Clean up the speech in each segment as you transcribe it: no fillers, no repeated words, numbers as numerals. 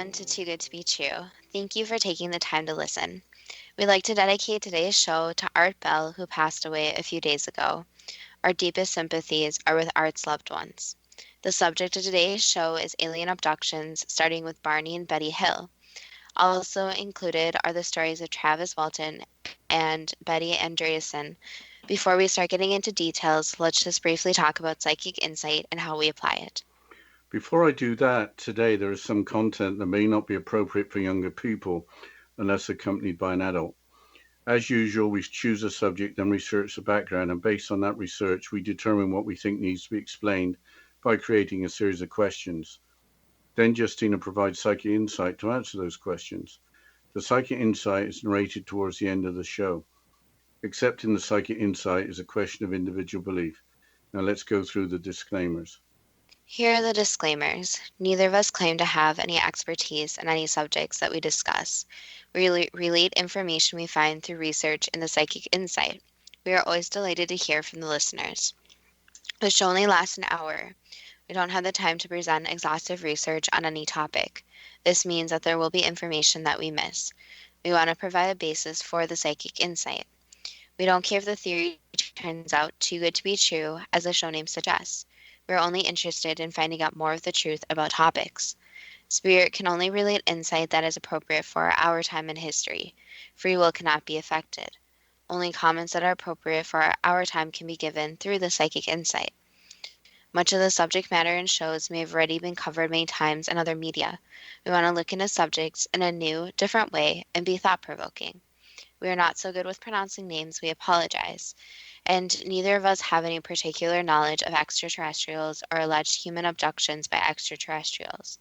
everyone to Too Good to Be True. Thank you for taking the time to listen. We'd like to dedicate today's show to Art Bell, who passed away a few days ago. Our deepest sympathies are with Art's loved ones. The subject of today's show is alien abductions, starting with Barney and Betty Hill. Also included are the stories of Travis Walton and Betty Andreasen. Before we start getting into details, let's just briefly talk about psychic insight and how we apply it. Before I do that, today there is some content that may not be appropriate for younger people unless accompanied by an adult. As usual, we choose a subject and research the background, and based on that research, we determine what we think needs to be explained by creating a series of questions. Then Justina provides psychic insight to answer those questions. The psychic insight is narrated towards the end of the show. Accepting the psychic insight is a question of individual belief. Now let's go through the disclaimers. Here are the disclaimers. Neither of us claim to have any expertise in any subjects that we discuss. We relate information we find through research in the psychic insight. We are always delighted to hear from the listeners. The show only lasts an hour. We don't have the time to present exhaustive research on any topic. This means that there will be information that we miss. We want to provide a basis for the psychic insight. We don't care if the theory turns out too good to be true, as the show name suggests. We're only interested in finding out more of the truth about topics. Spirit can only relate insight that is appropriate for our time in history. Free will cannot be affected. Only comments that are appropriate for our time can be given through the psychic insight. Much of the subject matter in shows may have already been covered many times in other media. We want to look into subjects in a new, different way and be thought-provoking. We are not so good with pronouncing names, we apologize. And neither of us have any particular knowledge of extraterrestrials or alleged human abductions by extraterrestrials.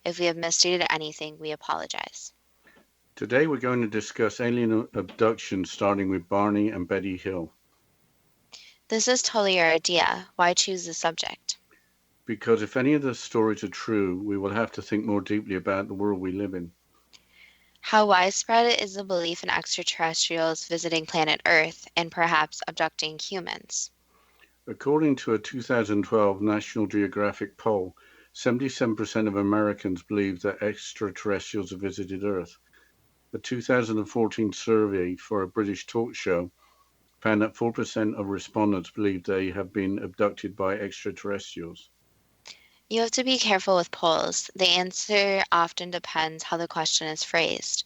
If we have misstated anything, we apologize. Today we're going to discuss alien abduction starting with Barney and Betty Hill. This is totally your idea. Why choose the subject? Because if any of the stories are true, we will have to think more deeply about the world we live in. How widespread is the belief in extraterrestrials visiting planet Earth and perhaps abducting humans? According to a 2012 National Geographic poll, 77% of Americans believe that extraterrestrials have visited Earth. A 2014 survey for a British talk show found that 4% of respondents believe they have been abducted by extraterrestrials. You have to be careful with polls. The answer often depends how the question is phrased.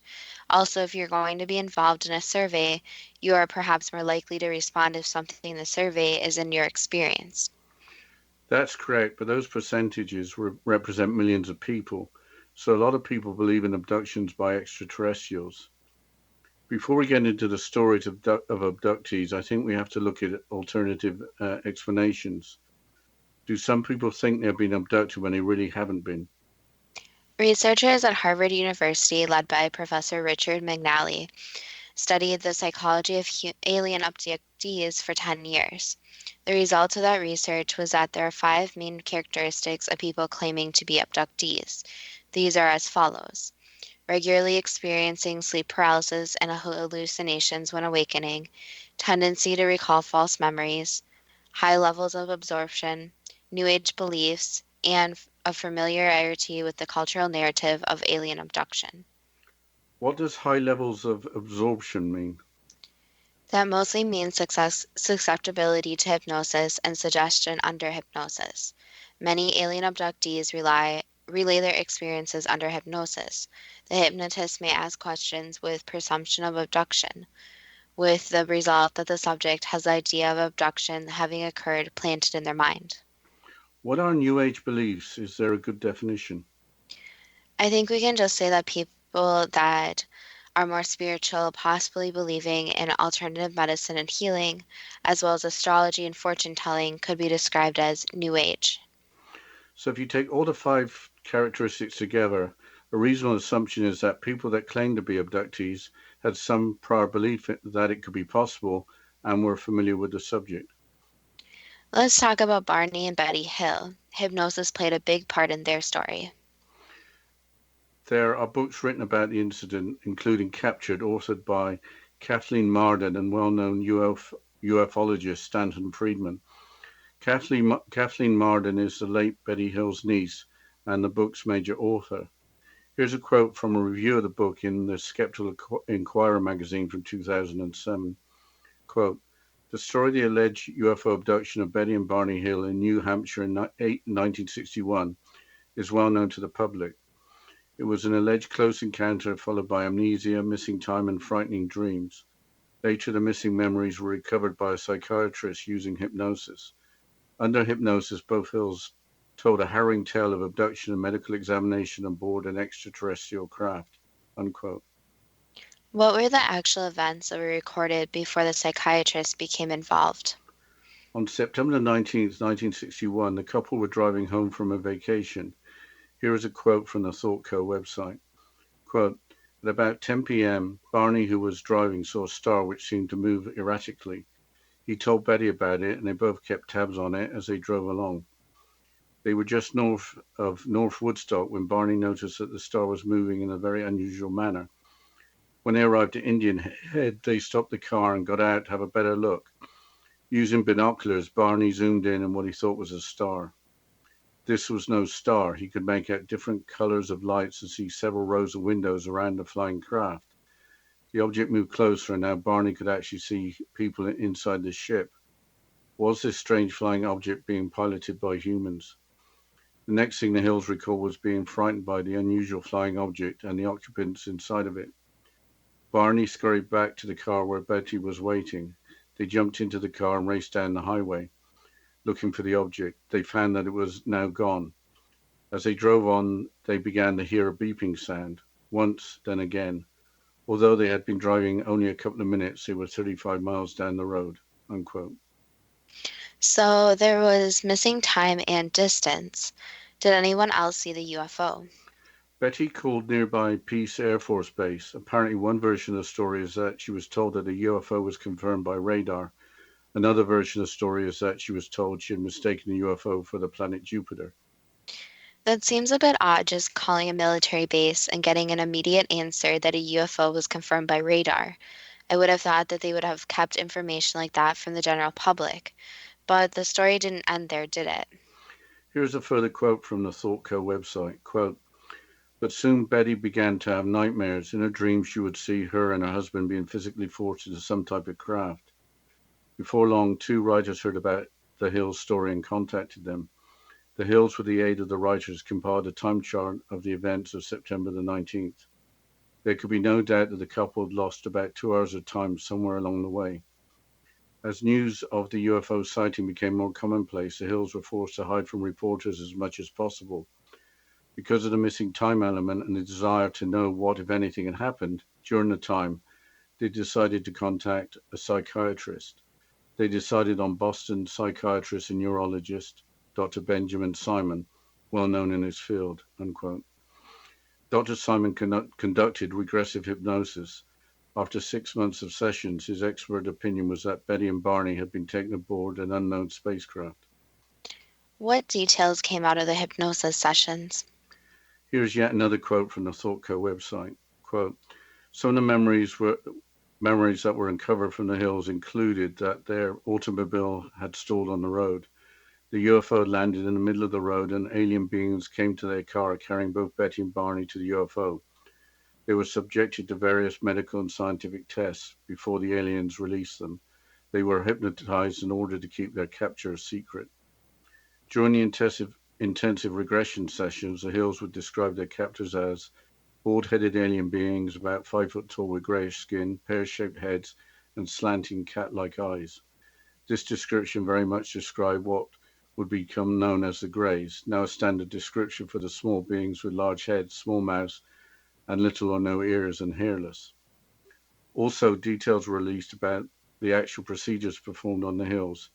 Also, if you're going to be involved in a survey, you are perhaps more likely to respond if something in the survey is in your experience. That's correct, but those percentages represent millions of people, so a lot of people believe in abductions by extraterrestrials. Before we get into the stories of abductees, I think we have to look at alternative explanations. Do some people think they've been abducted when they really haven't been? Researchers at Harvard University, led by Professor Richard McNally, studied the psychology of alien abductees for 10 years. The result of that research was that there are 5 main characteristics of people claiming to be abductees. These are as follows: regularly experiencing sleep paralysis and hallucinations when awakening, tendency to recall false memories, high levels of absorption, New Age beliefs, and a familiarity with the cultural narrative of alien abduction. What does high levels of absorption mean? That mostly means susceptibility to hypnosis and suggestion under hypnosis. Many alien abductees relay their experiences under hypnosis. The hypnotist may ask questions with presumption of abduction, with the result that the subject has the idea of abduction having occurred planted in their mind. What are New Age beliefs? Is there a good definition? I think we can just say that people that are more spiritual, possibly believing in alternative medicine and healing, as well as astrology and fortune telling, could be described as New Age. So, if you take all the 5 characteristics together, a reasonable assumption is that people that claim to be abductees had some prior belief that it could be possible and were familiar with the subject. Let's talk about Barney and Betty Hill. Hypnosis played a big part in their story. There are books written about the incident, including Captured, authored by Kathleen Marden and well-known ufologist Stanton Friedman. Kathleen Marden is the late Betty Hill's niece and the book's major author. Here's a quote from a review of the book in the Skeptical Inquirer magazine from 2007. Quote, the story of the alleged UFO abduction of Betty and Barney Hill in New Hampshire in 1961 is well known to the public. It was an alleged close encounter followed by amnesia, missing time, and frightening dreams. Later, the missing memories were recovered by a psychiatrist using hypnosis. Under hypnosis, both Hills told a harrowing tale of abduction and medical examination on board an extraterrestrial craft. Unquote. What were the actual events that were recorded before the psychiatrist became involved? On September 19th, 1961, the couple were driving home from a vacation. Here is a quote from the Thought Co website. Quote, at about 10 p.m., Barney, who was driving, saw a star which seemed to move erratically. He told Betty about it, and they both kept tabs on it as they drove along. They were just north of North Woodstock when Barney noticed that the star was moving in a very unusual manner. When they arrived at Indian Head, they stopped the car and got out to have a better look. Using binoculars, Barney zoomed in on what he thought was a star. This was no star. He could make out different colors of lights and see several rows of windows around the flying craft. The object moved closer, and now Barney could actually see people inside the ship. Was this strange flying object being piloted by humans? The next thing the Hills recalled was being frightened by the unusual flying object and the occupants inside of it. Barney scurried back to the car where Betty was waiting. They jumped into the car and raced down the highway, looking for the object. They found that it was now gone. As they drove on, they began to hear a beeping sound. Once, then again. Although they had been driving only a couple of minutes, they were 35 miles down the road. Unquote. So there was missing time and distance. Did anyone else see the UFO? Betty called nearby Peace Air Force Base. Apparently, one version of the story is that she was told that a UFO was confirmed by radar. Another version of the story is that she was told she had mistaken the UFO for the planet Jupiter. That seems a bit odd, just calling a military base and getting an immediate answer that a UFO was confirmed by radar. I would have thought that they would have kept information like that from the general public. But the story didn't end there, did it? Here's a further quote from the Thought Co website. Quote, but soon Betty began to have nightmares. In her dreams, she would see her and her husband being physically forced into some type of craft. Before long, two writers heard about the Hills story and contacted them. The Hills, with the aid of the writers, compiled a time chart of the events of September the 19th. There could be no doubt that the couple had lost about 2 hours of time somewhere along the way. As news of the UFO sighting became more commonplace, the Hills were forced to hide from reporters as much as possible. Because of the missing time element and the desire to know what, if anything, had happened during the time, they decided to contact a psychiatrist. They decided on Boston psychiatrist and neurologist Dr. Benjamin Simon, well known in his field. Unquote. Dr. Simon conducted regressive hypnosis. After 6 months of sessions, his expert opinion was that Betty and Barney had been taken aboard an unknown spacecraft. What details came out of the hypnosis sessions? Here's yet another quote from the ThoughtCo website. Quote, some of the memories that were uncovered from the Hills included that their automobile had stalled on the road. The UFO had landed in the middle of the road and alien beings came to their car carrying both Betty and Barney to the UFO. They were subjected to various medical and scientific tests before the aliens released them. They were hypnotized in order to keep their capture a secret. During the intensive regression sessions, the Hills would describe their captors as bald-headed alien beings about 5 foot tall with grayish skin, pear-shaped heads, and slanting cat-like eyes. This description very much described what would become known as the Greys, now a standard description for the small beings with large heads, small mouths, and little or no ears and hairless. Also, details were released about the actual procedures performed on the Hills.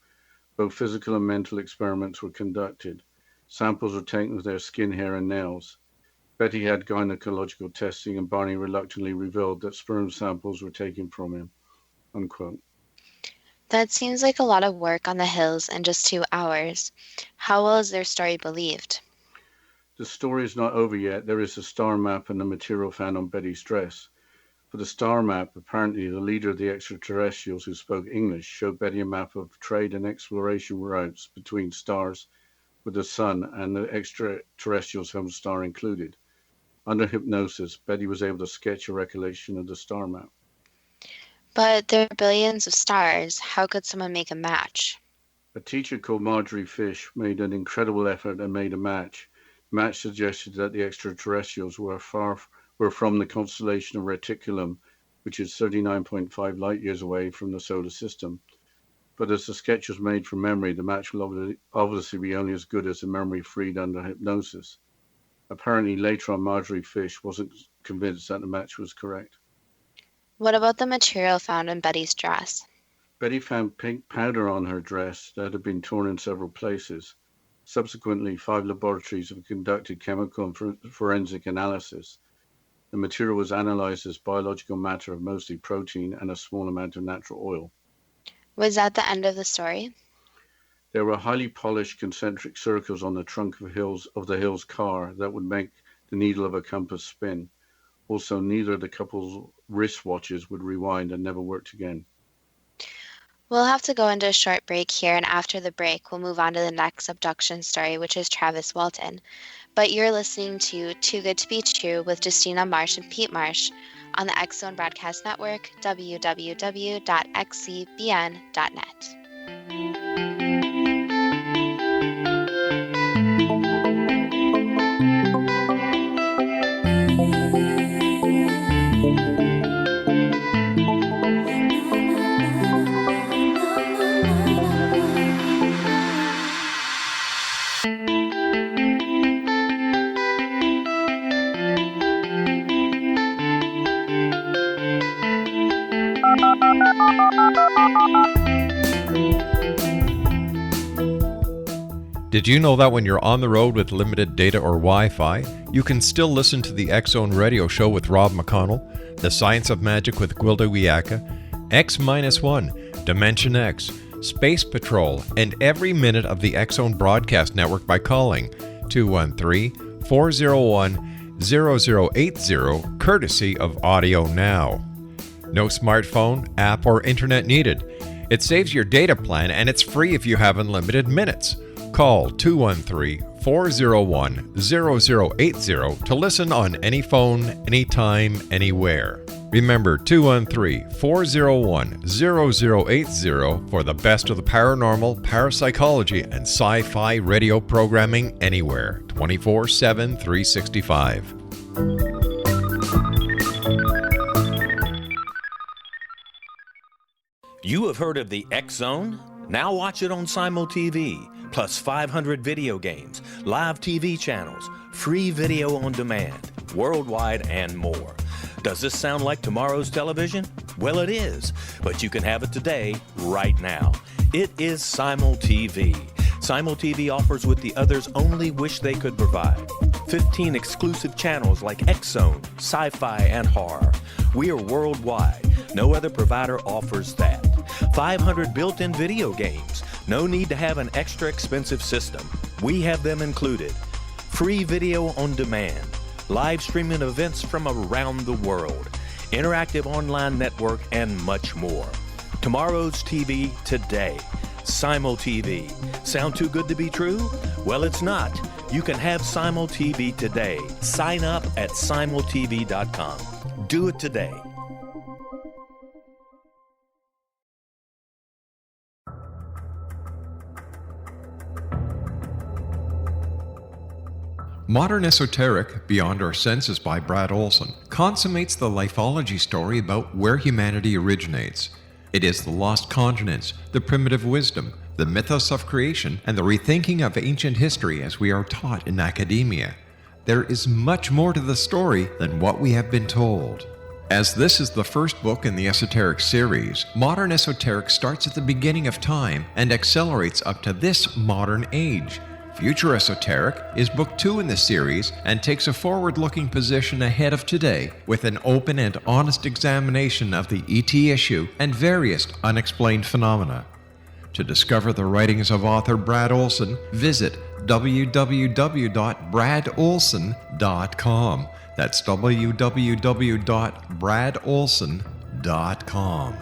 Both physical and mental experiments were conducted. Samples were taken of their skin, hair, and nails. Betty had gynecological testing, and Barney reluctantly revealed that sperm samples were taken from him. Unquote. That seems like a lot of work on the Hills in just 2 hours. How well is their story believed? The story is not over yet. There is a star map and the material found on Betty's dress. For the star map, apparently the leader of the extraterrestrials who spoke English showed Betty a map of trade and exploration routes between stars with the sun and the extraterrestrials' home star included. Under hypnosis, Betty was able to sketch a recollection of the star map. But there are billions of stars. How could someone make a match? A teacher called Marjorie Fish made an incredible effort and made a match. The match suggested that the extraterrestrials were from the constellation of Reticulum, which is 39.5 light years away from the solar system. But as the sketch was made from memory, the match will obviously be only as good as the memory freed under hypnosis. Apparently, later on, Marjorie Fish wasn't convinced that the match was correct. What about the material found in Betty's dress? Betty found pink powder on her dress that had been torn in several places. Subsequently, 5 laboratories have conducted chemical and forensic analysis. The material was analyzed as biological matter of mostly protein and a small amount of natural oil. Was that the end of the story? There were highly polished concentric circles on the trunk of the Hill's car that would make the needle of a compass spin. Also, neither of the couple's wristwatches would rewind and never worked again. We'll have to go into a short break here, and after the break, we'll move on to the next abduction story, which is Travis Walton. But you're listening to Too Good to Be True with Justina Marsh and Pete Marsh on the X Zone Broadcast Network, www.xcbn.net. Did you know that when you're on the road with limited data or Wi-Fi, you can still listen to the X Zone Radio Show with Rob McConnell, The Science of Magic with Gwilda Wiyaka, X-1, Dimension X, Space Patrol, and every minute of the X Zone Broadcast Network by calling 213-401-0080, courtesy of Audio Now. No smartphone, app, or internet needed. It saves your data plan and it's free if you have unlimited minutes. Call 213-401-0080 to listen on any phone, anytime, anywhere. Remember 213-401-0080 for the best of the paranormal, parapsychology, and sci-fi radio programming anywhere, 24/7, 365. You have heard of the X Zone? Now watch it on Simul TV, plus 500 video games, live TV channels, free video on demand, worldwide, and more. Does this sound like tomorrow's television? Well, it is, but you can have it today, right now. It is Simul TV. Simul TV offers what the others only wish they could provide. 15 exclusive channels like X Zone, sci-fi, and horror. We are worldwide. No other provider offers that. 500 built-in video games. No need to have an extra expensive system. We have them included. Free video on demand. Live streaming events from around the world. Interactive online network, and much more. Tomorrow's TV today. Simul TV. Sound too good to be true? Well, it's not. You can have Simul TV today. Sign up at simultv.com. Do it today. Modern Esoteric, Beyond Our Senses by Brad Olson, consummates the lifology story about where humanity originates. It is the lost continents, the primitive wisdom, the mythos of creation, and the rethinking of ancient history as we are taught in academia. There is much more to the story than what we have been told. As this is the first book in the Esoteric series, Modern Esoteric starts at the beginning of time and accelerates up to this modern age. Future Esoteric is book 2 in the series and takes a forward-looking position ahead of today with an open and honest examination of the ET issue and various unexplained phenomena. To discover the writings of author Brad Olson, visit www.bradolson.com. That's www.bradolson.com.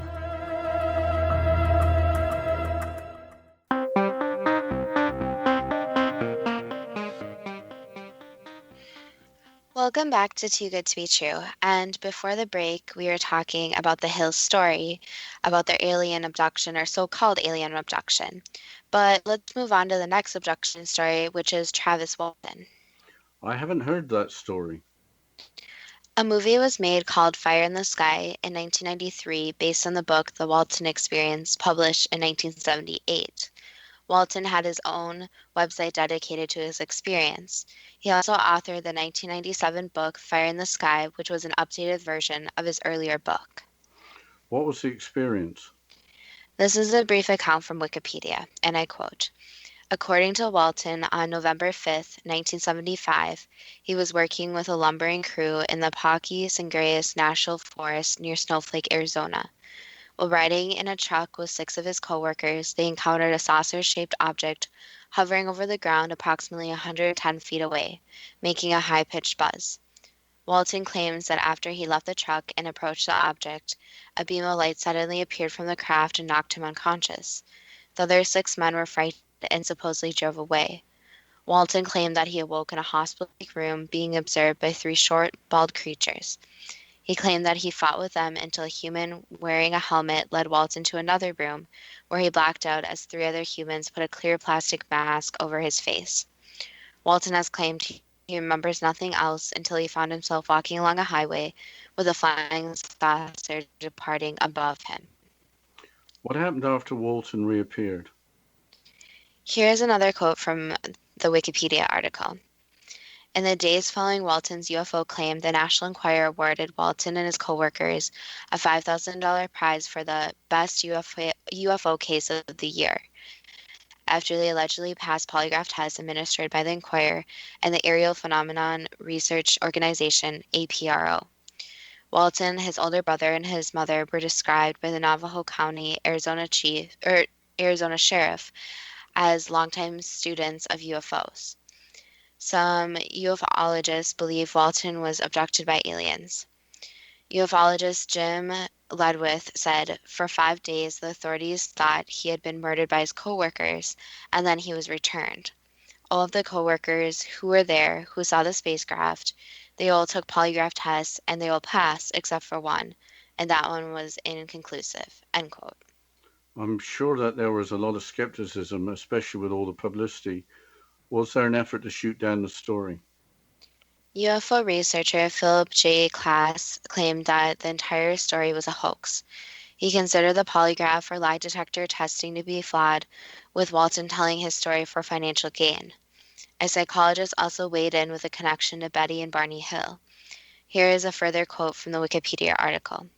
Welcome back to Too Good to Be True. And before the break, we were talking about the Hill story, about their alien abduction or so called alien abduction. But let's move on to the next abduction story, which is Travis Walton. I haven't heard that story. A movie was made called Fire in the Sky in 1993 based on the book The Walton Experience, published in 1978. Walton had his own website dedicated to his experience. He also authored the 1997 book Fire in the Sky, which was an updated version of his earlier book. What was the experience? This is a brief account from Wikipedia, and I quote, "According to Walton, on November 5, 1975, he was working with a lumbering crew in the Paqui-Sangres National Forest near Snowflake, Arizona. While riding in a truck with 6 of his coworkers, they encountered a saucer-shaped object hovering over the ground approximately 110 feet away, making a high-pitched buzz. Walton claims that after he left the truck and approached the object, a beam of light suddenly appeared from the craft and knocked him unconscious. The other 6 men were frightened and supposedly drove away. Walton claimed that he awoke in a hospital-like room being observed by 3 short, bald creatures. He claimed that he fought with them until a human wearing a helmet led Walton to another room, where he blacked out as 3 other humans put a clear plastic mask over his face. Walton has claimed he remembers nothing else until he found himself walking along a highway with a flying saucer departing above him." What happened after Walton reappeared? Here's another quote from the Wikipedia article. "In the days following Walton's UFO claim, the National Enquirer awarded Walton and his coworkers a $5,000 prize for the best UFO case of the year, after they allegedly passed polygraph tests administered by the Enquirer and the Aerial Phenomenon Research Organization, APRO. Walton, his older brother, and his mother were described by the Navajo County, Arizona sheriff as longtime students of UFOs. Some ufologists believe Walton was abducted by aliens. Ufologist Jim Ledwith said, "For 5 days, the authorities thought he had been murdered by his coworkers, and then he was returned. All of the coworkers who were there, who saw the spacecraft, they all took polygraph tests, and they all passed except for one, and that one was inconclusive." End quote. I'm sure that there was a lot of skepticism, especially with all the publicity. Was there an effort to shoot down the story? UFO researcher Philip J. Klass claimed that the entire story was a hoax. He considered the polygraph or lie detector testing to be flawed, with Walton telling his story for financial gain. A psychologist also weighed in with a connection to Betty and Barney Hill. Here is a further quote from the Wikipedia article.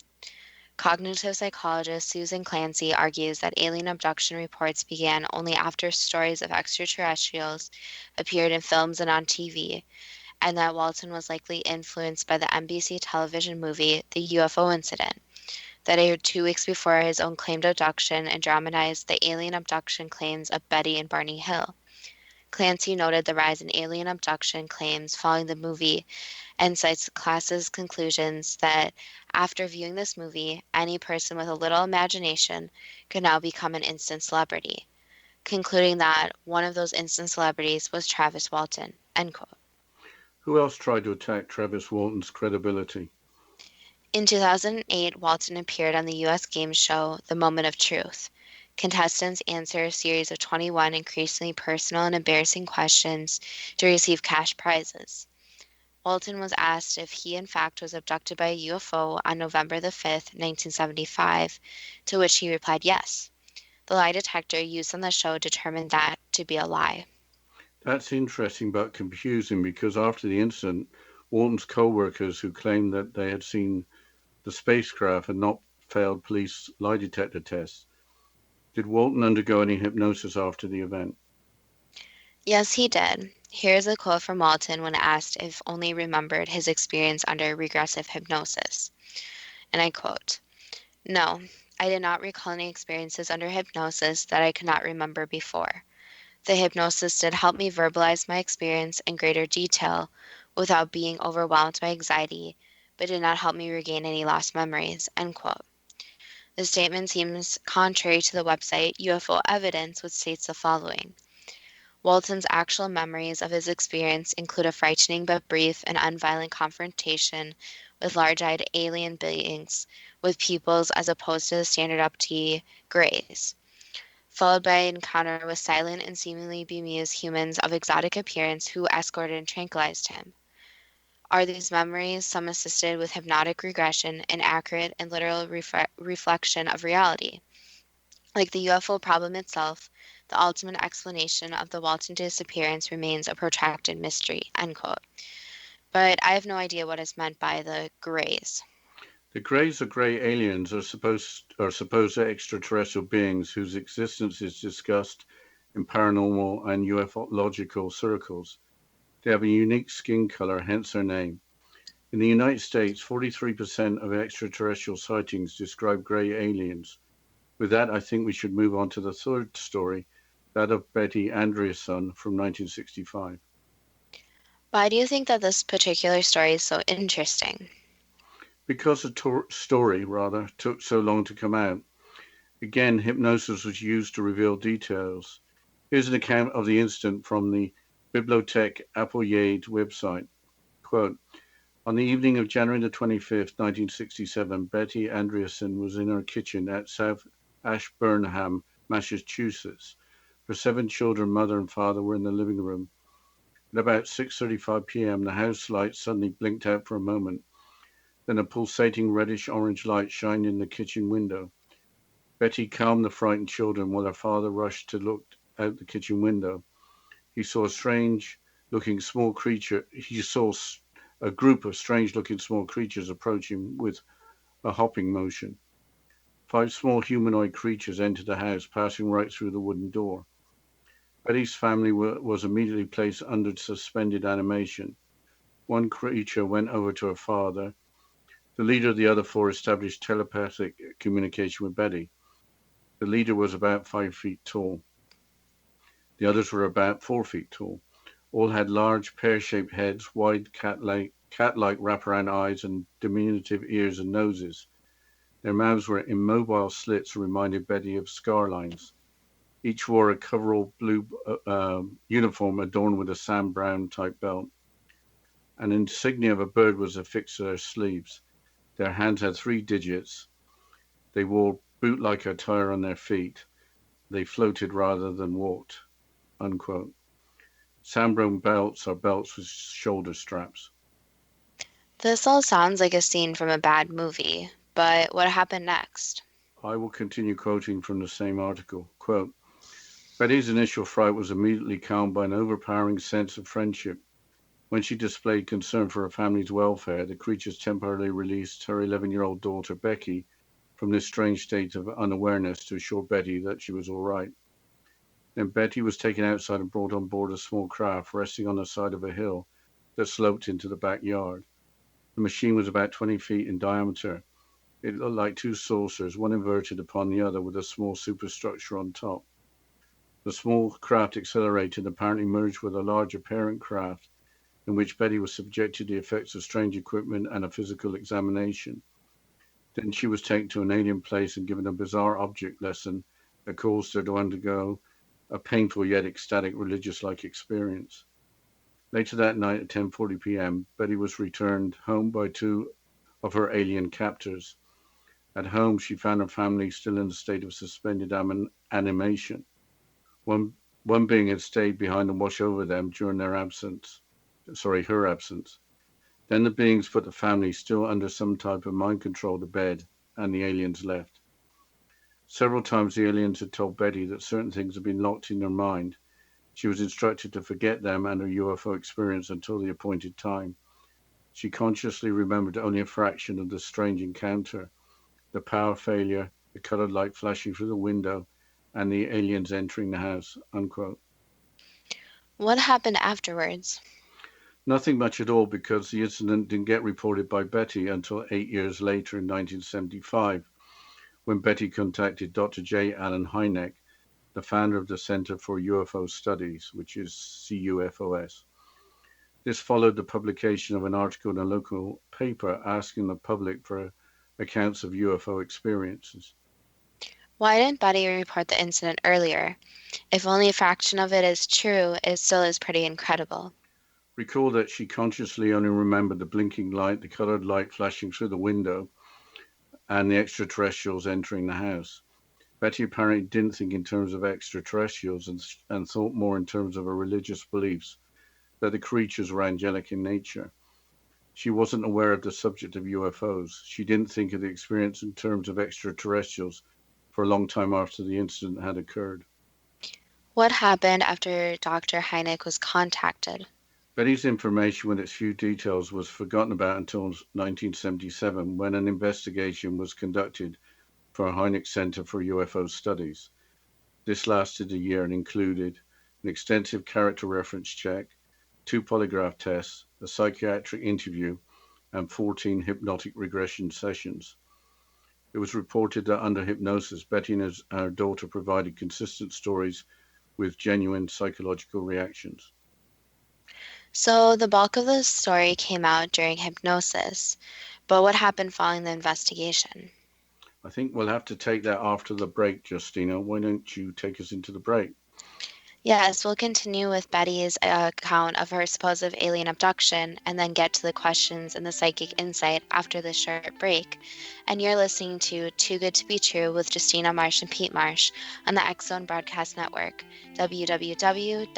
Cognitive psychologist Susan Clancy argues that alien abduction reports began only after stories of extraterrestrials appeared in films and on TV, and that Walton was likely influenced by the NBC television movie The UFO Incident, that aired 2 weeks before his own claimed abduction and dramatized the alien abduction claims of Betty and Barney Hill. Clancy noted the rise in alien abduction claims following the movie and cites Klass's conclusions that after viewing this movie, any person with a little imagination could now become an instant celebrity, concluding that one of those instant celebrities was Travis Walton. End quote. Who else tried to attack Travis Walton's credibility? In 2008, Walton appeared on the U.S. game show The Moment of Truth. Contestants answer a series of 21 increasingly personal and embarrassing questions to receive cash prizes. Walton was asked if he in fact was abducted by a UFO on November 5, 1975, to which he replied yes. The lie detector used on the show determined that to be a lie. That's interesting but confusing because after the incident, Walton's co-workers who claimed that they had seen the spacecraft had not failed police lie detector tests. Did Walton undergo any hypnosis after the event? Yes, he did. Here's a quote from Walton when asked if only remembered his experience under regressive hypnosis. And I quote, "No, I did not recall any experiences under hypnosis that I could not remember before. The hypnosis did help me verbalize my experience in greater detail without being overwhelmed by anxiety, but did not help me regain any lost memories." End quote. The statement seems contrary to the website UFO Evidence, which states the following. Walton's actual memories of his experience include a frightening but brief and unviolent confrontation with large-eyed alien beings with pupils as opposed to the standard abductee grays, followed by an encounter with silent and seemingly bemused humans of exotic appearance who escorted and tranquilized him. Are these memories, some assisted with hypnotic regression, an accurate and literal reflection of reality? Like the UFO problem itself, the ultimate explanation of the Walton disappearance remains a protracted mystery, end quote. But I have no idea what is meant by the grays. The greys or grey aliens are supposed extraterrestrial beings whose existence is discussed in paranormal and ufological circles. They have a unique skin color, hence their name. In the United States, 43% of extraterrestrial sightings describe grey aliens. With that, I think we should move on to the third story, that of Betty Andreasson from 1965. Why do you think that this particular story is so interesting? Because the story, rather, took so long to come out. Again, hypnosis was used to reveal details. Here's an account of the incident from the Bibliothèque Appoyade website. Quote, on the evening of January the 25th, 1967, Betty Andreasson was in her kitchen at South Ashburnham, Massachusetts. Her 7 children, mother and father, were in the living room. At about 6:35 p.m., the house light suddenly blinked out for a moment. Then a pulsating reddish-orange light shined in the kitchen window. Betty calmed the frightened children while her father rushed to look out the kitchen window. He saw a strange-looking small creature. He saw a group of strange-looking small creatures approaching with a hopping motion. 5 small humanoid creatures entered the house, passing right through the wooden door. Betty's family was immediately placed under suspended animation. One creature went over to her father. The leader of the other 4 established telepathic communication with Betty. The leader was about 5 feet tall. The others were about 4 feet tall. All had large pear-shaped heads, wide cat-like wraparound eyes, and diminutive ears and noses. Their mouths were immobile slits that reminded Betty of scar lines. Each wore a coverall blue uniform adorned with a Sam Brown type belt. An insignia of a bird was affixed to their sleeves. Their hands had 3 digits. They wore boot-like attire on their feet. They floated rather than walked. Unquote. Sam Brown belts are belts with shoulder straps. This all sounds like a scene from a bad movie, but what happened next? I will continue quoting from the same article. Quote, Betty's initial fright was immediately calmed by an overpowering sense of friendship. When she displayed concern for her family's welfare, the creatures temporarily released her 11-year-old daughter, Becky, from this strange state of unawareness to assure Betty that she was all right. Then Betty was taken outside and brought on board a small craft resting on the side of a hill that sloped into the backyard. The machine was about 20 feet in diameter. It looked like 2 saucers, one inverted upon the other with a small superstructure on top. The small craft accelerated and apparently merged with a larger parent craft, in which Betty was subjected to the effects of strange equipment and a physical examination. Then she was taken to an alien place and given a bizarre object lesson that caused her to undergo a painful yet ecstatic religious-like experience. Later that night at 10:40 p.m., Betty was returned home by 2 of her alien captors. At home, she found her family still in a state of suspended animation. One being had stayed behind and watched over them during her absence. Then the beings put the family, still under some type of mind control, to bed, and the aliens left. Several times the aliens had told Betty that certain things had been locked in her mind. She was instructed to forget them and her UFO experience until the appointed time. She consciously remembered only a fraction of the strange encounter, the power failure, the colored light flashing through the window, and the aliens entering the house. Unquote. What happened afterwards? Nothing much at all, because the incident didn't get reported by Betty until 8 years later in 1975, when Betty contacted Dr. J. Allen Hynek, the founder of the Center for UFO Studies, which is CUFOS. This followed the publication of an article in a local paper asking the public for accounts of UFO experiences. Why didn't Betty report the incident earlier? If only a fraction of it is true, it still is pretty incredible. Recall that she consciously only remembered the blinking light, the colored light flashing through the window, and the extraterrestrials entering the house. Betty apparently didn't think in terms of extraterrestrials and thought more in terms of her religious beliefs that the creatures were angelic in nature. She wasn't aware of the subject of UFOs. She didn't think of the experience in terms of extraterrestrials for a long time after the incident had occurred. What happened after Dr. Hynek was contacted? Betty's information with its few details was forgotten about until 1977 when an investigation was conducted for Hynek Center for UFO Studies. This lasted a year and included an extensive character reference check, 2 polygraph tests, a psychiatric interview, and 14 hypnotic regression sessions. It was reported that under hypnosis, Betty and her daughter provided consistent stories with genuine psychological reactions. So the bulk of the story came out during hypnosis, but what happened following the investigation? I think we'll have to take that after the break, Justina. Why don't you take us into the break? Yes, we'll continue with Betty's account of her supposed alien abduction and then get to the questions and the psychic insight after this short break. And you're listening to Too Good to Be True with Justina Marsh and Pete Marsh on the X Zone Broadcast Network, www.xzbn.net.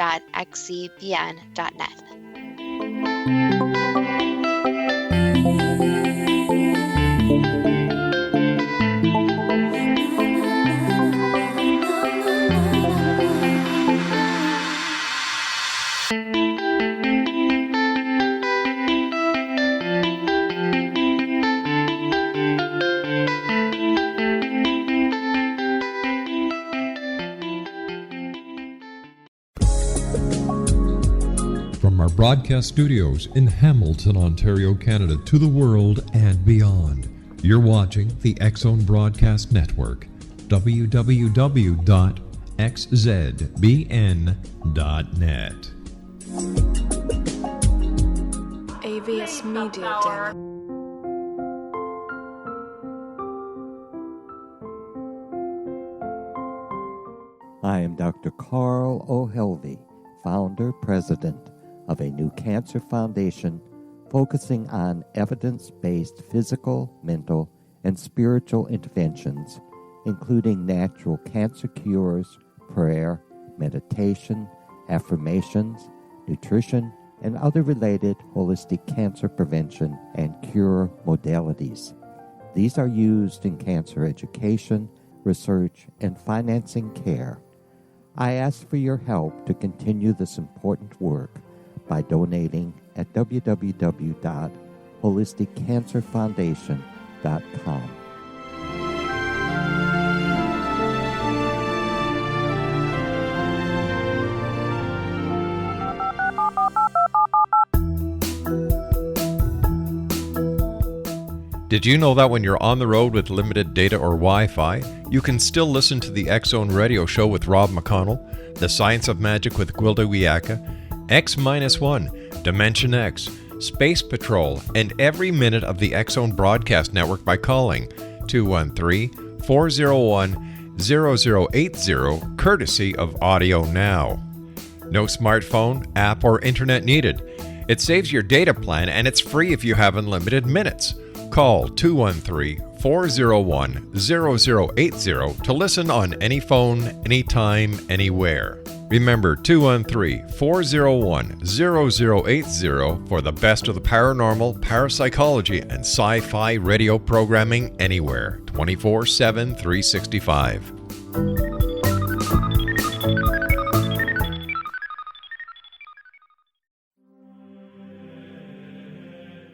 From our broadcast studios in Hamilton, Ontario, Canada, to the world and beyond, you're watching the X Zone Broadcast Network, www.xzbn.net. AVS Media Den. I am Dr. Carl O'Helvey, founder, president of a new cancer foundation focusing on evidence-based physical, mental, and spiritual interventions, including natural cancer cures, prayer, meditation, affirmations, nutrition, and other related holistic cancer prevention and cure modalities. These are used in cancer education, research, and financing care. I ask for your help to continue this important work by donating at www.holisticcancerfoundation.com. Did you know that when you're on the road with limited data or Wi-Fi, you can still listen to the X Zone Radio Show with Rob McConnell, The Science of Magic with Gwilda Wiyaka, X-1, Dimension X, Space Patrol, and every minute of the X Zone Broadcast Network by calling 213-401-0080, courtesy of Audio Now. No smartphone, app, or internet needed. It saves your data plan and it's free if you have unlimited minutes. Call 213-401-0080 to listen on any phone, anytime, anywhere. Remember 213-401-0080 for the best of the paranormal, parapsychology, and sci-fi radio programming anywhere, 24/7, 365.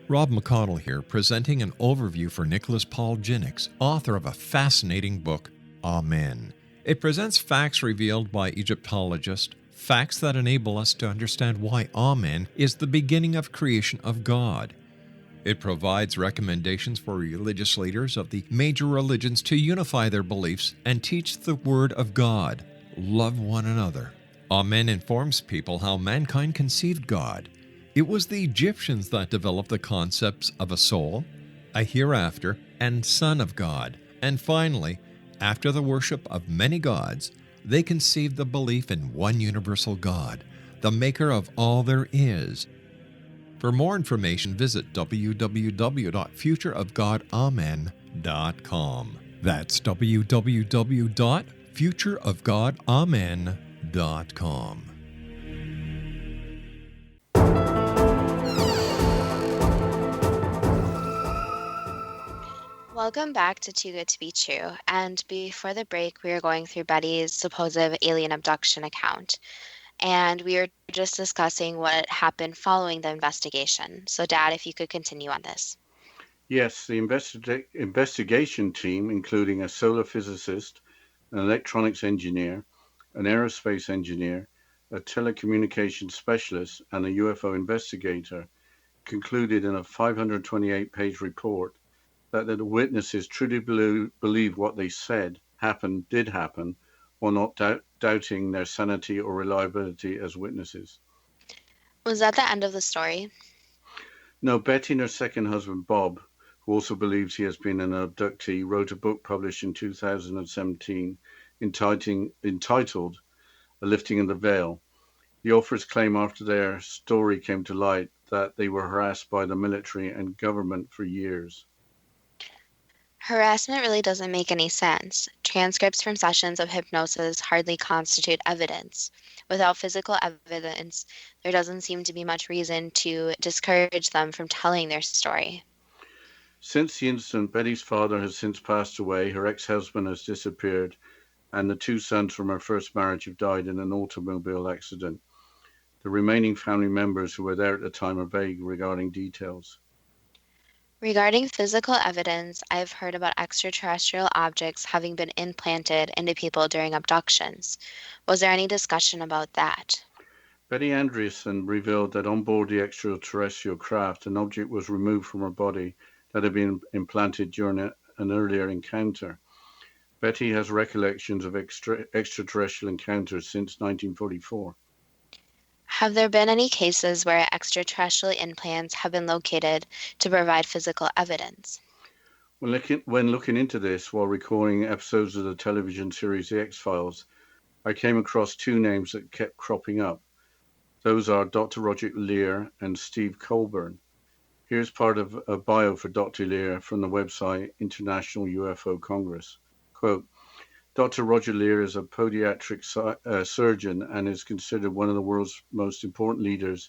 Rob McConnell here, presenting an overview for Nicholas Paul Jennings, author of a fascinating book, Amen. It presents facts revealed by Egyptologists, facts that enable us to understand why Amen is the beginning of creation of God. It provides recommendations for religious leaders of the major religions to unify their beliefs and teach the Word of God. Love one another. Amen informs people how mankind conceived God. It was the Egyptians that developed the concepts of a soul, a hereafter, and Son of God. And finally, After the worship of many gods, they conceived the belief in one universal God, the maker of all there is. For more information, visit www.futureofgodamen.com. That's www.futureofgodamen.com. Welcome back to Too Good to Be True. And before the break, we were going through Betty's supposed alien abduction account. And we were just discussing what happened following the investigation. So, Dad, if you could continue on this. Yes, the investigation team, including a solar physicist, an electronics engineer, an aerospace engineer, a telecommunications specialist, and a UFO investigator, concluded in a 528-page report that the witnesses truly believed what they said did happen, while not doubting their sanity or reliability as witnesses. Was that the end of the story? No, Betty and her second husband, Bob, who also believes he has been an abductee, wrote a book published in 2017 entitled A Lifting of the Veil. The authors claim after their story came to light that they were harassed by the military and government for years. Harassment really doesn't make any sense. Transcripts from sessions of hypnosis hardly constitute evidence. Without physical evidence, there doesn't seem to be much reason to discourage them from telling their story. Since the incident, Betty's father has since passed away, her ex-husband has disappeared, and the two sons from her first marriage have died in an automobile accident. The remaining family members who were there at the time are vague regarding details. Regarding physical evidence, I've heard about extraterrestrial objects having been implanted into people during abductions. Was there any discussion about that? Betty Andreasen revealed that on board the extraterrestrial craft, an object was removed from her body that had been implanted during an earlier encounter. Betty has recollections of extraterrestrial encounters since 1944. Have there been any cases where extraterrestrial implants have been located to provide physical evidence? When looking into this while recording episodes of the television series The X-Files, I came across two names that kept cropping up. Those are Dr. Roger Leir and Steve Colburn. Here's part of a bio for Dr. Leir from the website International UFO Congress. Quote, Dr. Roger Leir is a podiatric surgeon and is considered one of the world's most important leaders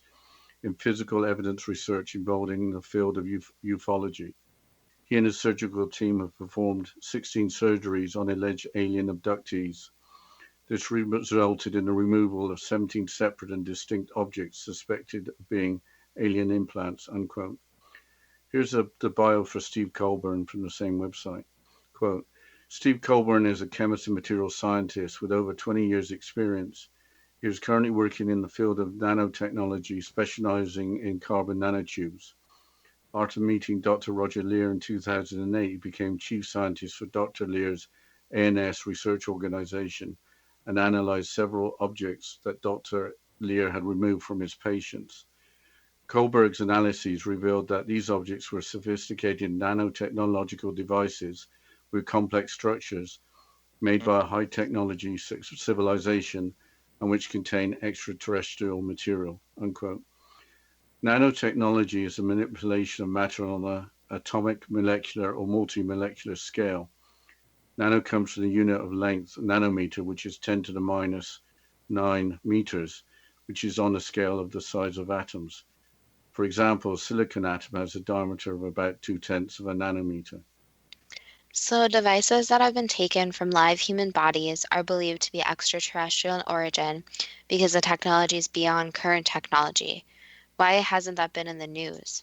in physical evidence research involving the field of ufology. He and his surgical team have performed 16 surgeries on alleged alien abductees. This resulted in the removal of 17 separate and distinct objects suspected of being alien implants, unquote. Here's the bio for Steve Colburn from the same website. Quote, Steve Colburn is a chemist and material scientist with over 20 years' experience. He is currently working in the field of nanotechnology, specializing in carbon nanotubes. After meeting Dr. Roger Leir in 2008, he became chief scientist for Dr. Leir's ANS research organization and analyzed several objects that Dr. Leir had removed from his patients. Kohlberg's analyses revealed that these objects were sophisticated nanotechnological devices with complex structures made by a high-technology civilization and which contain extraterrestrial material, unquote. Nanotechnology is the manipulation of matter on the atomic, molecular, or multimolecular scale. Nano comes from the unit of length, nanometer, which is 10 to the minus 9 meters, which is on the scale of the size of atoms. For example, a silicon atom has a diameter of about 0.2 of a nanometer. So, devices that have been taken from live human bodies are believed to be extraterrestrial in origin because the technology is beyond current technology. Why hasn't that been in the news?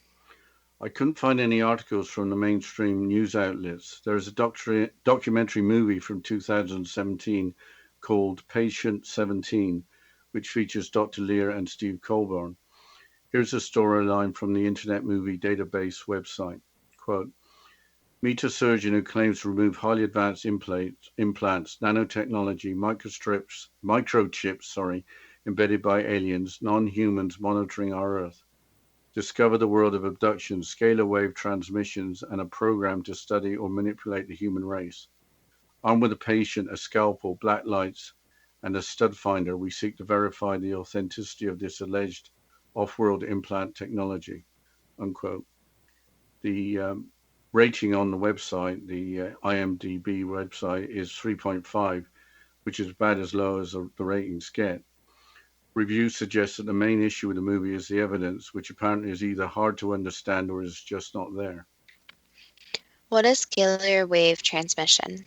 I couldn't find any articles from the mainstream news outlets. There is a documentary movie from 2017 called Patient 17, which features Dr. Leir and Steve Colburn. Here's a storyline from the Internet Movie Database website. Quote, meet a surgeon who claims to remove highly advanced implants, nanotechnology, microchips, embedded by aliens, non-humans monitoring our Earth. Discover the world of abductions, scalar wave transmissions, and a program to study or manipulate the human race. Armed with a patient, a scalpel, black lights, and a stud finder, we seek to verify the authenticity of this alleged off-world implant technology, unquote. The rating on the website, the IMDb website, is 3.5, which is about as low as the ratings get. Reviews suggest that the main issue with the movie is the evidence, which apparently is either hard to understand or is just not there. What is scalar wave transmission?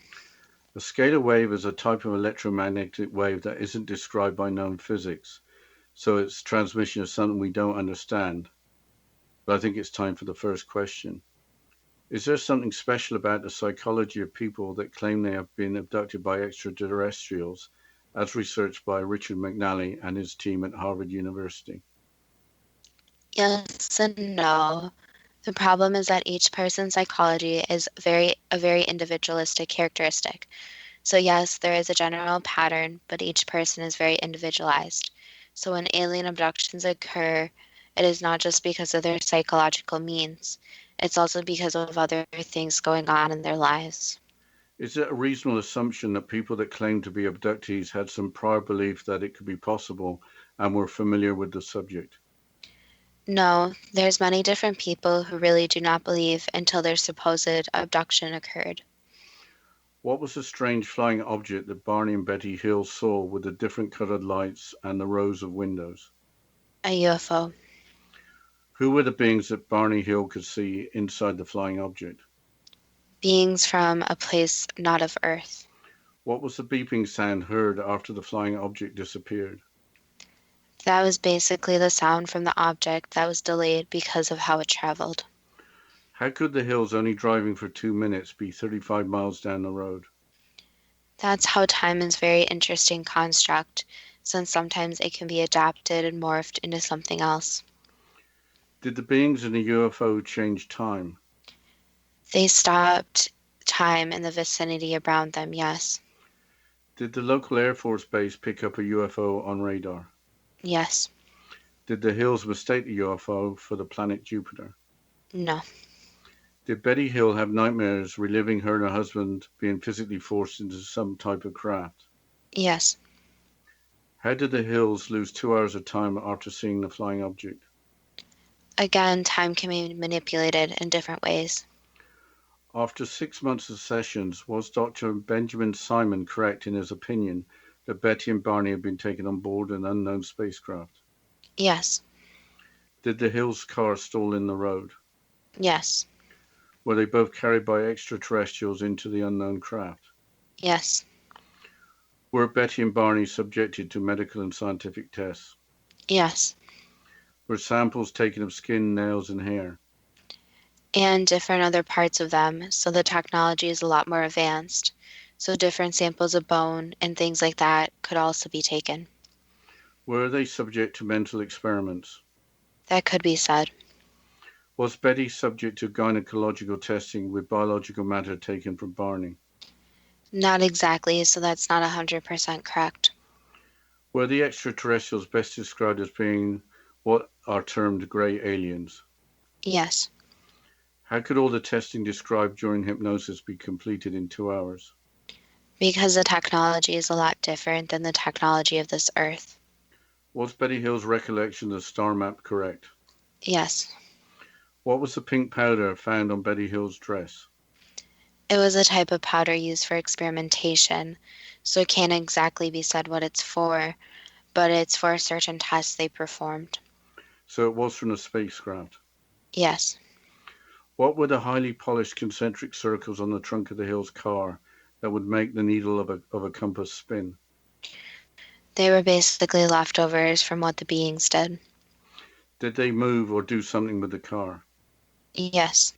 A scalar wave is a type of electromagnetic wave that isn't described by known physics, so its transmission is something we don't understand. But I think it's time for the first question. Is there something special about the psychology of people that claim they have been abducted by extraterrestrials, as researched by Richard McNally and his team at Harvard University? Yes and no. The problem is that each person's psychology is a very individualistic characteristic. So yes, there is a general pattern, but each person is very individualized. So when alien abductions occur, it is not just because of their psychological means. It's also because of other things going on in their lives. Is it a reasonable assumption that people that claim to be abductees had some prior belief that it could be possible and were familiar with the subject? No, there's many different people who really do not believe until their supposed abduction occurred. What was the strange flying object that Barney and Betty Hill saw with the different colored lights and the rows of windows? A UFO. Who were the beings that Barney Hill could see inside the flying object? Beings from a place not of Earth. What was the beeping sound heard after the flying object disappeared? That was basically the sound from the object that was delayed because of how it traveled. How could the Hills, only driving for 2 minutes, be 35 miles down the road? That's how time is a very interesting construct, since sometimes it can be adapted and morphed into something else. Did the beings in the UFO change time? They stopped time in the vicinity around them, yes. Did the local Air Force base pick up a UFO on radar? Yes. Did the Hills mistake the UFO for the planet Jupiter? No. Did Betty Hill have nightmares reliving her and her husband being physically forced into some type of craft? Yes. How did the Hills lose 2 hours of time after seeing the flying object? Again, time can be manipulated in different ways. After 6 months of sessions, was Dr. Benjamin Simon correct in his opinion that Betty and Barney had been taken on board an unknown spacecraft? Yes. Did the Hills' car stall in the road? Yes. Were they both carried by extraterrestrials into the unknown craft? Yes. Were Betty and Barney subjected to medical and scientific tests? Yes. Were samples taken of skin, nails, and hair? And different other parts of them, so the technology is a lot more advanced. So different samples of bone and things like that could also be taken. Were they subject to mental experiments? That could be said. Was Betty subject to gynecological testing with biological matter taken from Barney? Not exactly, so that's not 100% correct. Were the extraterrestrials best described as being what are termed grey aliens? Yes. How could all the testing described during hypnosis be completed in 2 hours? Because the technology is a lot different than the technology of this Earth. Was Betty Hill's recollection of the star map correct? Yes. What was the pink powder found on Betty Hill's dress? It was a type of powder used for experimentation, so it can't exactly be said what it's for, but it's for certain tests they performed. So it was from the spacecraft. Yes. What were the highly polished concentric circles on the trunk of the Hill's car that would make the needle of a compass spin? They were basically leftovers from what the beings did. Did they move or do something with the car? Yes.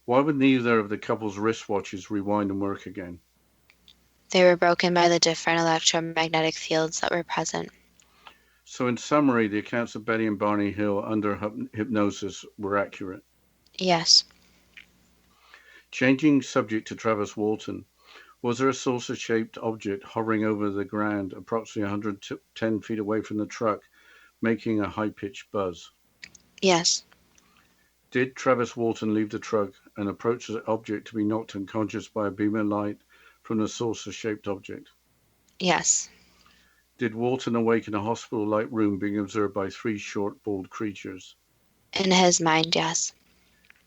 Why would neither of the couple's wristwatches rewind and work again? They were broken by the different electromagnetic fields that were present. So in summary, the accounts of Betty and Barney Hill under hypnosis were accurate. Yes. Changing subject to Travis Walton, was there a saucer-shaped object hovering over the ground approximately 110 feet away from the truck, making a high-pitched buzz? Yes. Did Travis Walton leave the truck and approach the object to be knocked unconscious by a beam of light from the saucer-shaped object? Yes. Did Walton awake in a hospital-like room being observed by 3 short, bald creatures? In his mind, yes.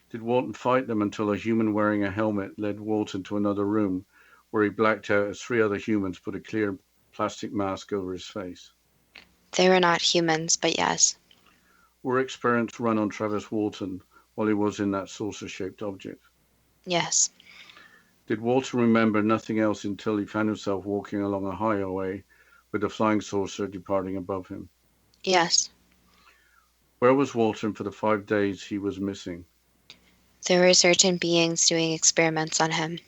Did Walton fight them until a human wearing a helmet led Walton to another room where he blacked out as 3 other humans put a clear plastic mask over his face? They were not humans, but yes. Were experiments run on Travis Walton while he was in that saucer-shaped object? Yes. Did Walton remember nothing else until he found himself walking along a highway with the flying saucer departing above him? Yes. Where was Walton for the 5 days he was missing? There were certain beings doing experiments on him.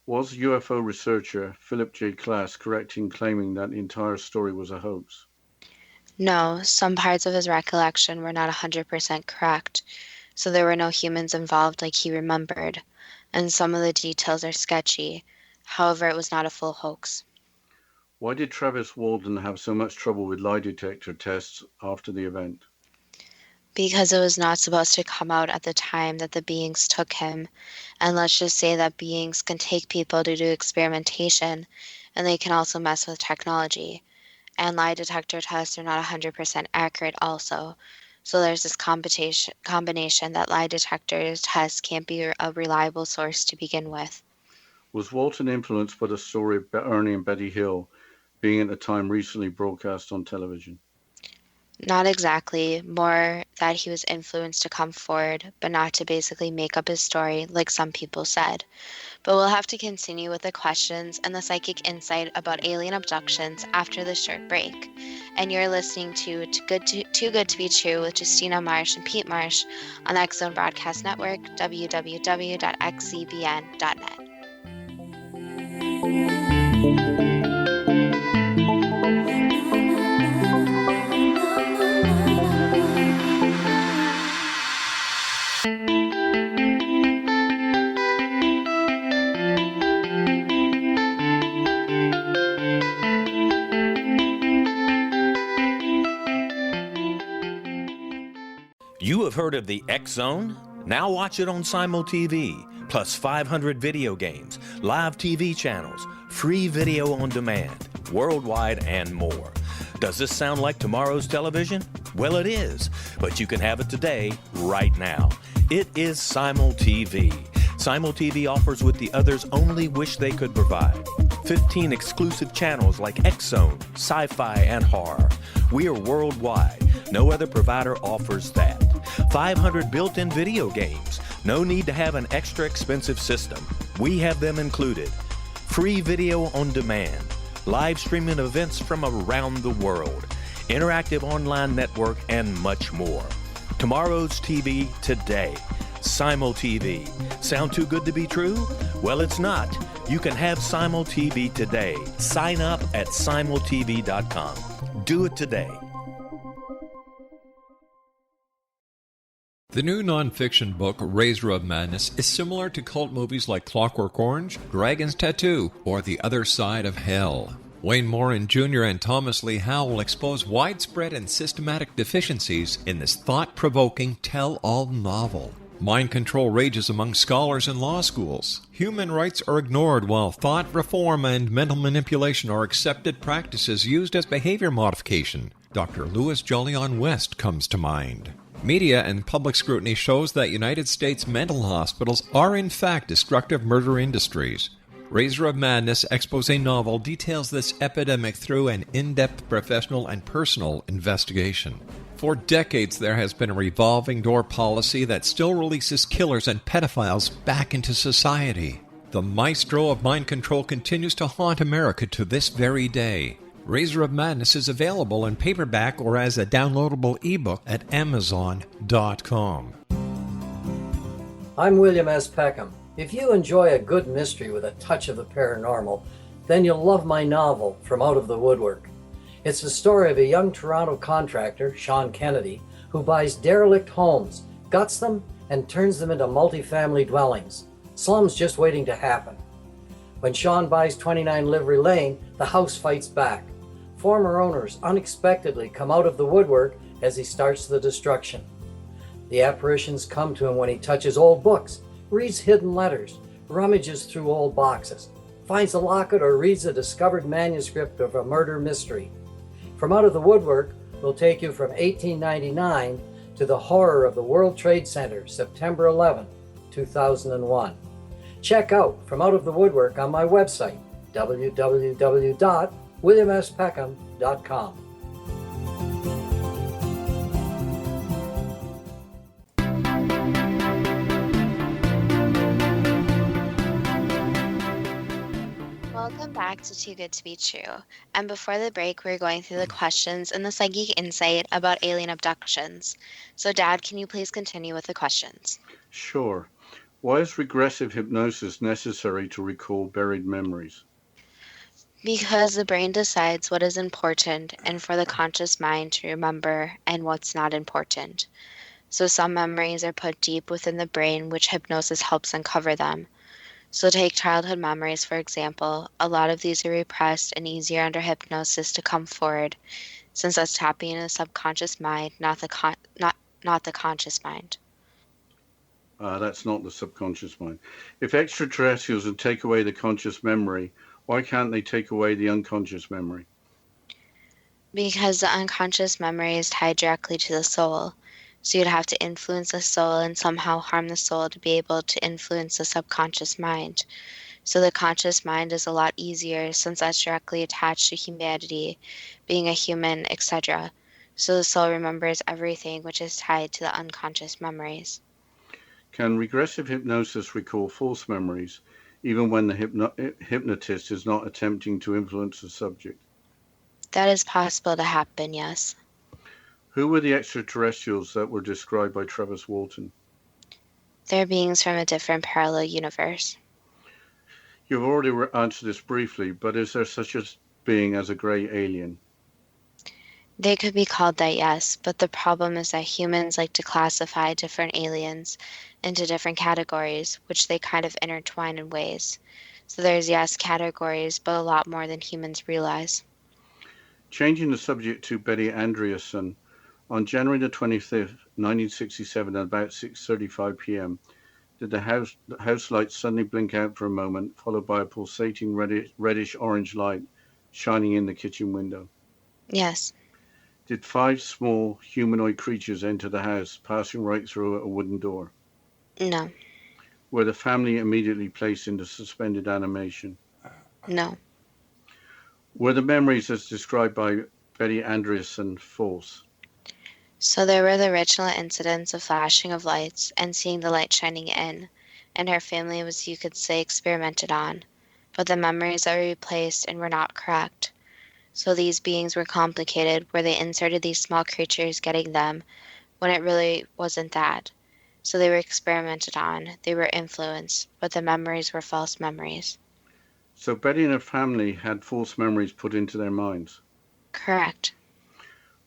Was UFO researcher Philip J. Klass correct in claiming that the entire story was a hoax? No, some parts of his recollection were not 100% correct, so there were no humans involved like he remembered, and some of the details are sketchy. However, it was not a full hoax. Why did Travis Walton have so much trouble with lie detector tests after the event? Because it was not supposed to come out at the time that the beings took him, and let's just say that beings can take people to do experimentation, and they can also mess with technology. And lie detector tests are not 100% accurate also. So there's this combination that lie detector tests can't be a reliable source to begin with. Was Walton influenced by the story of Ernie and Betty Hill being at the time recently broadcast on television? Not exactly, more that he was influenced to come forward, but not to basically make up his story like some people said. But we'll have to continue with the questions and the psychic insight about alien abductions after this short break. And you're listening to Too Good to Be True with Justina Marsh and Pete Marsh on the X Zone Broadcast Network, www.xzbn.net. You have heard of the X Zone? Now watch it on Simul TV, plus 500 video games, live TV channels, free video on demand, worldwide, and more. Does this sound like tomorrow's television? Well, it is, but you can have it today, right now. It is Simul TV. Simul TV offers what the others only wish they could provide. 15 exclusive channels like X Zone, sci-fi, and horror. We are worldwide. No other provider offers that. 500 built-in video games. No need to have an extra expensive system. We have them included. Free video on demand. Live streaming events from around the world. Interactive online network, and much more. Tomorrow's TV today. Simul TV. Sound too good to be true? Well, it's not. You can have Simul TV today. Sign up at simultv.com. Do it today. The new nonfiction book, Razor of Madness, is similar to cult movies like Clockwork Orange, Dragon's Tattoo, or The Other Side of Hell. Wayne Morin Jr. and Thomas Lee Howell expose widespread and systematic deficiencies in this thought-provoking tell-all novel. Mind control rages among scholars in law schools. Human rights are ignored while thought reform and mental manipulation are accepted practices used as behavior modification. Dr. Louis Jolyon West comes to mind. Media and public scrutiny shows that United States mental hospitals are in fact destructive murder industries. Razor of Madness expose novel details this epidemic through an in-depth professional and personal investigation. For decades, there has been a revolving door policy that still releases killers and pedophiles back into society. The maestro of mind control continues to haunt America to this very day. Razor of Madness is available in paperback or as a downloadable ebook at Amazon.com. I'm William S. Peckham. If you enjoy a good mystery with a touch of the paranormal, then you'll love my novel, From Out of the Woodwork. It's the story of a young Toronto contractor, Sean Kennedy, who buys derelict homes, guts them, and turns them into multi-family dwellings. Slums just waiting to happen. When Sean buys 29 Livery Lane, the house fights back. Former owners unexpectedly come out of the woodwork as he starts the destruction. The apparitions come to him when he touches old books, reads hidden letters, rummages through old boxes. finds a locket, or reads a discovered manuscript of a murder mystery. From Out of the Woodwork will take you from 1899 to the horror of the World Trade Center, September 11, 2001. Check out From Out of the Woodwork on my website, www.williamspeckham.com. Welcome back to Too Good to Be True. And before the break, we were going through the questions in the psychic insight about alien abductions. So, Dad, can you please continue with the questions? Sure. Why is regressive hypnosis necessary to recall buried memories? Because the brain decides what is important and for the conscious mind to remember and what's not important. So some memories are put deep within the brain, which hypnosis helps uncover them. So take childhood memories, for example. A lot of these are repressed and easier under hypnosis to come forward, since that's tapping into the subconscious mind, not the conscious mind. That's not the subconscious mind. If extraterrestrials would take away the conscious memory, why can't they take away the unconscious memory? Because the unconscious memory is tied directly to the soul. So you'd have to influence the soul and somehow harm the soul to be able to influence the subconscious mind. So the conscious mind is a lot easier since that's directly attached to humanity, being a human, etc. So the soul remembers everything which is tied to the unconscious memories. Can regressive hypnosis recall false memories, even when the hypnotist is not attempting to influence the subject? That is possible to happen, yes. Who were the extraterrestrials that were described by Travis Walton? They're beings from a different parallel universe. You've already answered this briefly, but is there such a being as a grey alien? They could be called that, yes, but the problem is that humans like to classify different aliens into different categories, which they kind of intertwine in ways. So there's, yes, categories, but a lot more than humans realize. Changing the subject to Betty Andreasson, on January the 25th, 1967, at about 6:35 p.m., did the house lights suddenly blink out for a moment, followed by a pulsating reddish-orange light shining in the kitchen window? Yes. Did 5 small humanoid creatures enter the house, passing right through a wooden door? No. Were the family immediately placed into suspended animation? No. Were the memories as described by Betty Andreasson false? So there were the original incidents of flashing of lights and seeing the light shining in, and her family was, you could say, experimented on, but the memories are replaced and were not correct. So these beings were complicated, where they inserted these small creatures getting them when it really wasn't that. So they were experimented on, they were influenced, but the memories were false memories. So Betty and her family had false memories put into their minds? Correct.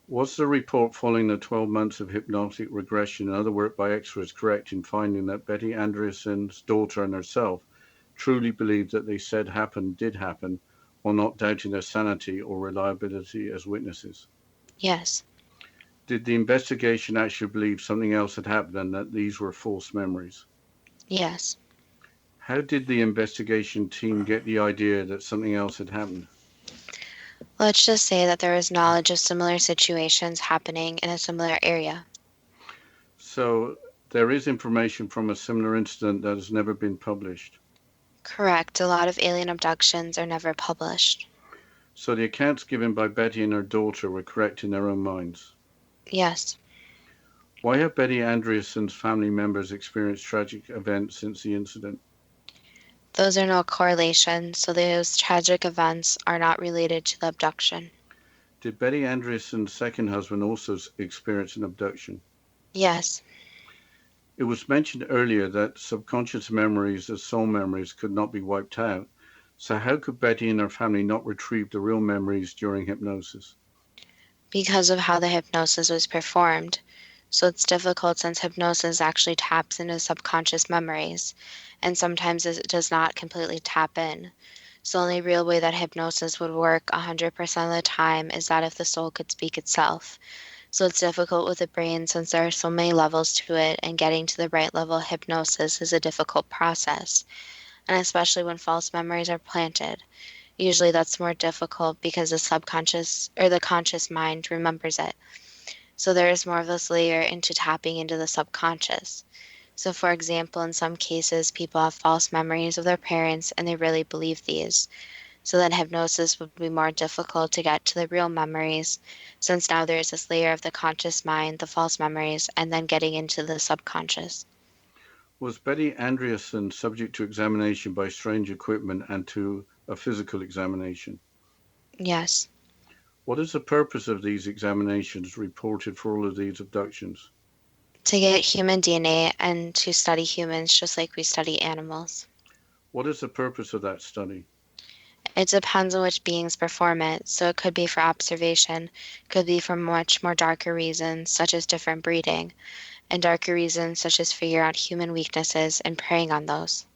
Was the report following the 12 months of hypnotic regression and other work by experts correct in finding that Betty Andreasson's daughter and herself truly believed that they said happened did happen, while not doubting their sanity or reliability as witnesses? Yes. Did the investigation actually believe something else had happened and that these were false memories? Yes. How did the investigation team get the idea that something else had happened? Let's just say that there was knowledge of similar situations happening in a similar area. So there is information from a similar incident that has never been published. Correct. A lot of alien abductions are never published. So the accounts given by Betty and her daughter were correct in their own minds. Yes. Why have Betty Andreasson's family members experienced tragic events since the incident? Those are no correlation, so those tragic events are not related to the abduction. Did Betty Andreasson's second husband also experience an abduction? Yes. It was mentioned earlier that subconscious memories as soul memories could not be wiped out. So how could Betty and her family not retrieve the real memories during hypnosis? Because of how the hypnosis was performed. So it's difficult since hypnosis actually taps into subconscious memories, and sometimes it does not completely tap in. So the only real way that hypnosis would work 100% of the time is that if the soul could speak itself. So it's difficult with the brain since there are so many levels to it, and getting to the right level of hypnosis is a difficult process. and especially when false memories are planted. Usually that's more difficult because the subconscious or the conscious mind remembers it. So there is more of this layer into tapping into the subconscious. So, for example, in some cases, people have false memories of their parents and they really believe these. So then hypnosis would be more difficult to get to the real memories, since now there's this layer of the conscious mind, the false memories, and then getting into the subconscious. Was Betty Andreasson subject to examination by strange equipment and to a physical examination? Yes. What is the purpose of these examinations reported for all of these abductions? To get human DNA and to study humans just like we study animals. What is the purpose of that study? It depends on which beings perform it, so it could be for observation, could be for much more darker reasons, such as different breeding, and darker reasons such as figure out human weaknesses and preying on those.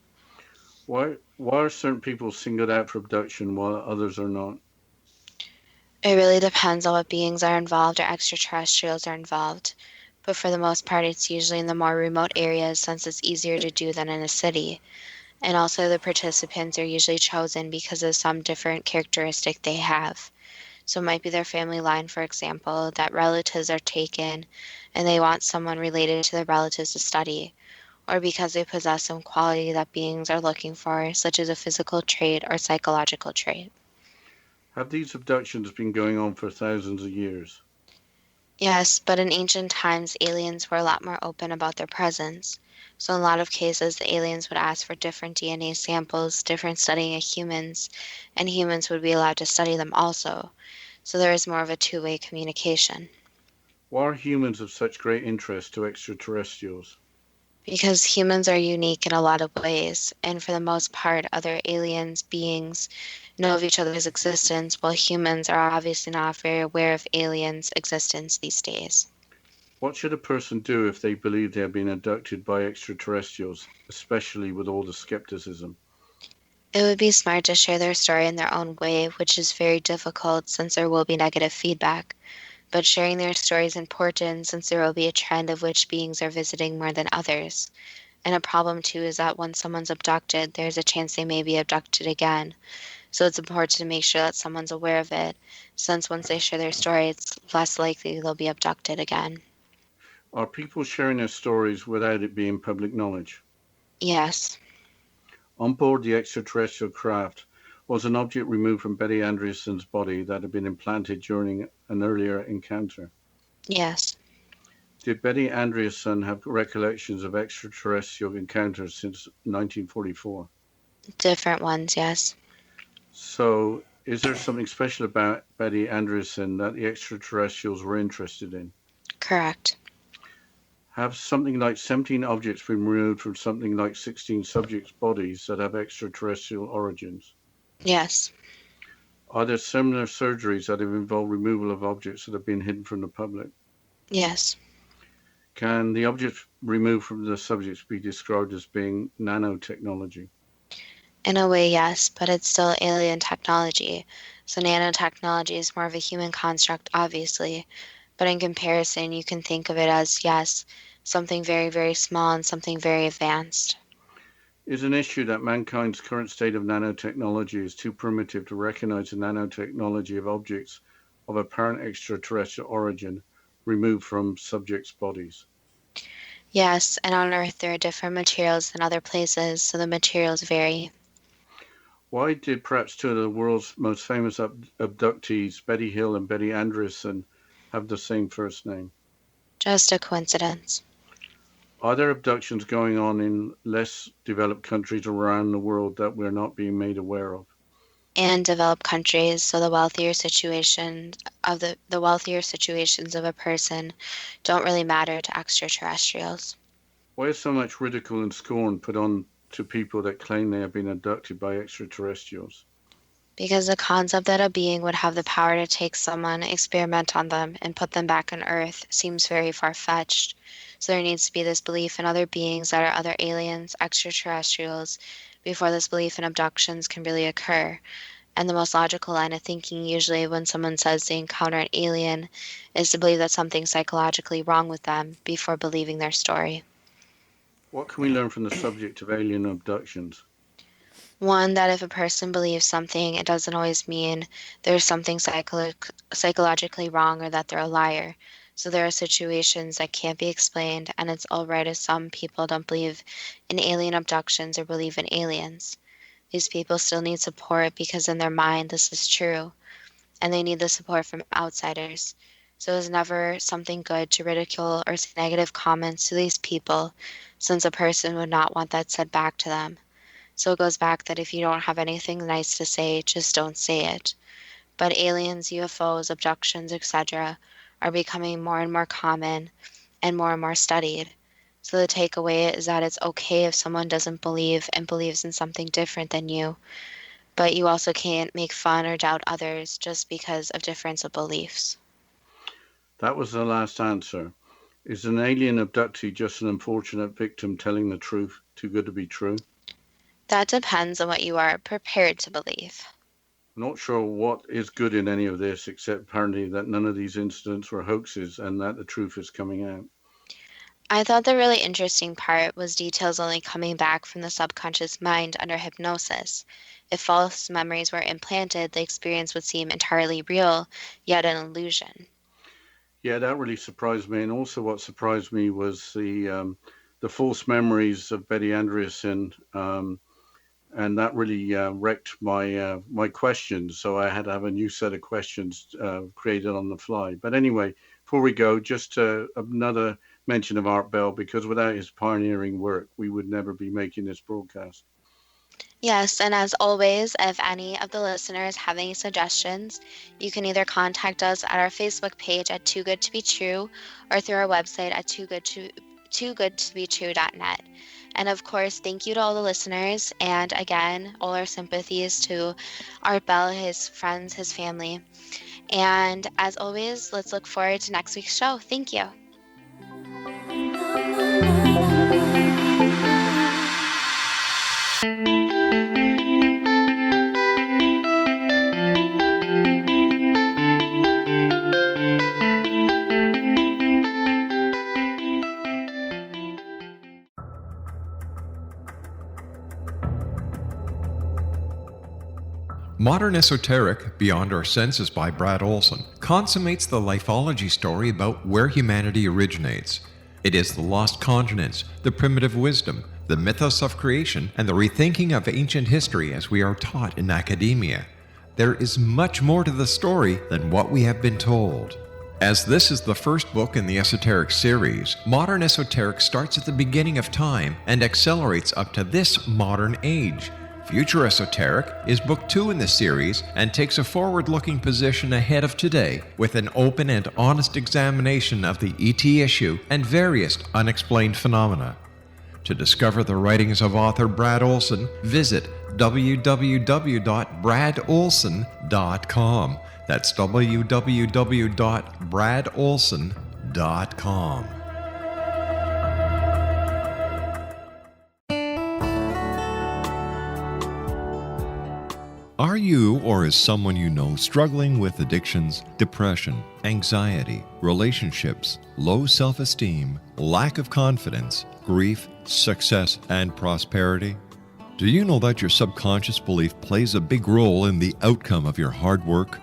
Why are certain people singled out for abduction while others are not? It really depends on what beings are involved or extraterrestrials are involved, but for the most part it's usually in the more remote areas since it's easier to do than in a city. And also the participants are usually chosen because of some different characteristic they have. So it might be their family line, for example, that relatives are taken and they want someone related to their relatives to study, or because they possess some quality that beings are looking for, such as a physical trait or psychological trait. Have these abductions been going on for thousands of years? Yes, but in ancient times, aliens were a lot more open about their presence. So in a lot of cases, the aliens would ask for different DNA samples, different studying of humans, and humans would be allowed to study them also. So there is more of a two-way communication. Why are humans of such great interest to extraterrestrials? Because humans are unique in a lot of ways, and for the most part, other aliens, beings, know of each other's existence, while humans are obviously not very aware of aliens' existence these days. What should a person do if they believe they have been abducted by extraterrestrials, especially with all the skepticism? It would be smart to share their story in their own way, which is very difficult since there will be negative feedback. But sharing their story is important since there will be a trend of which beings are visiting more than others. And a problem too is that once someone's abducted, there's a chance they may be abducted again. So it's important to make sure that someone's aware of it, since once they share their story, it's less likely they'll be abducted again. Are people sharing their stories without it being public knowledge? Yes, On board the extraterrestrial craft was an object removed from Betty Andreasson's body that had been implanted during an earlier encounter. yes. Did Betty Andreasson have recollections of extraterrestrial encounters since 1944? Different ones, yes. So, is there something special about Betty Andreasson that the extraterrestrials were interested in? Correct. Have something like 17 objects been removed from something like 16 subjects' bodies that have extraterrestrial origins? Yes, Are there similar surgeries that have involved removal of objects that have been hidden from the public? yes. Can the objects removed from the subjects be described as being nanotechnology? In a way, yes, but it's still alien technology. So nanotechnology is more of a human construct, obviously. But in comparison, you can think of it as, yes, something very, very small and something very advanced. Is an issue that mankind's current state of nanotechnology is too primitive to recognize the nanotechnology of objects of apparent extraterrestrial origin removed from subjects' bodies? Yes, and on Earth there are different materials than other places, so the materials vary. Why did perhaps two of the world's most famous abductees, Betty Hill and Betty Andreasson, have the same first name? Just a coincidence. Are there abductions going on in less developed countries around the world that we're not being made aware of? And developed countries, so the wealthier situations of a person don't really matter to extraterrestrials. Why is so much ridicule and scorn put on to people that claim they have been abducted by extraterrestrials? Because the concept that a being would have the power to take someone, experiment on them, and put them back on Earth seems very far-fetched. So there needs to be this belief in other beings that are other aliens, extraterrestrials, before this belief in abductions can really occur. And the most logical line of thinking usually when someone says they encounter an alien is to believe that something's psychologically wrong with them before believing their story. What can we learn from the subject of alien abductions? One, that if a person believes something, it doesn't always mean there's something psychologically wrong or that they're a liar. So there are situations that can't be explained, and it's all right if some people don't believe in alien abductions or believe in aliens. These people still need support because in their mind this is true, and they need the support from outsiders. So it's never something good to ridicule or say negative comments to these people, since a person would not want that said back to them. So it goes back that if you don't have anything nice to say, just don't say it. But aliens, UFOs, abductions, etc., are becoming more and more common and more studied. So the takeaway is that it's okay if someone doesn't believe and believes in something different than you, but you also can't make fun or doubt others just because of difference of beliefs. That was the last answer. Is an alien abductee just an unfortunate victim telling the truth, too good to be true? That depends on what you are prepared to believe. I'm not sure what is good in any of this, except apparently that none of these incidents were hoaxes and that the truth is coming out. I thought the really interesting part was details only coming back from the subconscious mind under hypnosis. If false memories were implanted, the experience would seem entirely real, yet an illusion. Yeah, that really surprised me. And also what surprised me was the false memories of Betty Andreasson, and that really wrecked my questions. So I had to have a new set of questions created on the fly. But anyway, before we go, just another mention of Art Bell, because without his pioneering work, we would never be making this broadcast. Yes, and as always, if any of the listeners have any suggestions, you can either contact us at our Facebook page at Too Good to Be True or through our website at toogoodtobetrue.net. And of course, thank you to all the listeners, and again, all our sympathies to Art Bell, his friends, his family. And as always, let's look forward to next week's show. Thank you. Modern Esoteric, Beyond Our Senses by Brad Olson, consummates the lifeology story about where humanity originates. It is the lost continents, the primitive wisdom, the mythos of creation, and the rethinking of ancient history as we are taught in academia. There is much more to the story than what we have been told. As this is the first book in the Esoteric series, Modern Esoteric starts at the beginning of time and accelerates up to this modern age. Future Esoteric is book 2 in the series and takes a forward-looking position ahead of today with an open and honest examination of the ET issue and various unexplained phenomena. To discover the writings of author Brad Olson, visit www.bradolson.com. That's www.bradolson.com. Are you or is someone you know struggling with addictions, depression, anxiety, relationships, low self-esteem, lack of confidence, grief, success, and prosperity? Do you know that your subconscious belief plays a big role in the outcome of your hard work?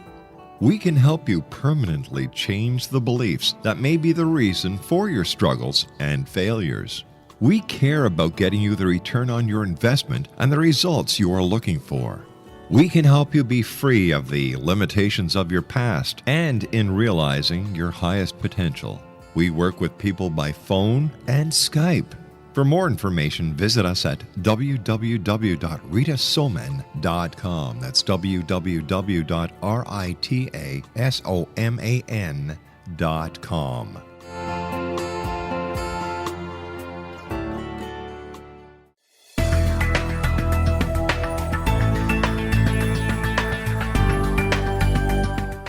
We can help you permanently change the beliefs that may be the reason for your struggles and failures. We care about getting you the return on your investment and the results you are looking for. We can help you be free of the limitations of your past and in realizing your highest potential. We work with people by phone and Skype. For more information, visit us at www.ritasoman.com. That's www.ritasoman.com.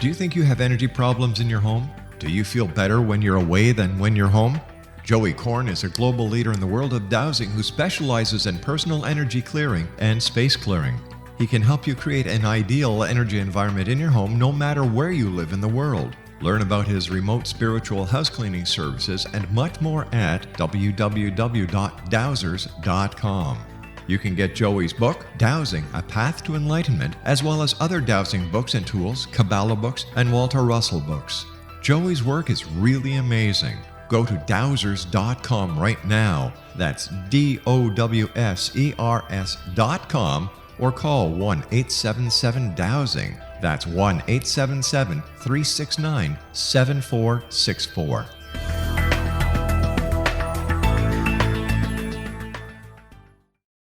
Do you think you have energy problems in your home? Do you feel better when you're away than when you're home? Joey Korn is a global leader in the world of dowsing who specializes in personal energy clearing and space clearing. He can help you create an ideal energy environment in your home no matter where you live in the world. Learn about his remote spiritual house cleaning services and much more at www.dowsers.com. You can get Joey's book, Dowsing, A Path to Enlightenment, as well as other dowsing books and tools, Kabbalah books, and Walter Russell books. Joey's work is really amazing. Go to dowsers.com right now. That's DOWSERS.com, or call 1-877-DOWSING. That's 1-877-369-7464.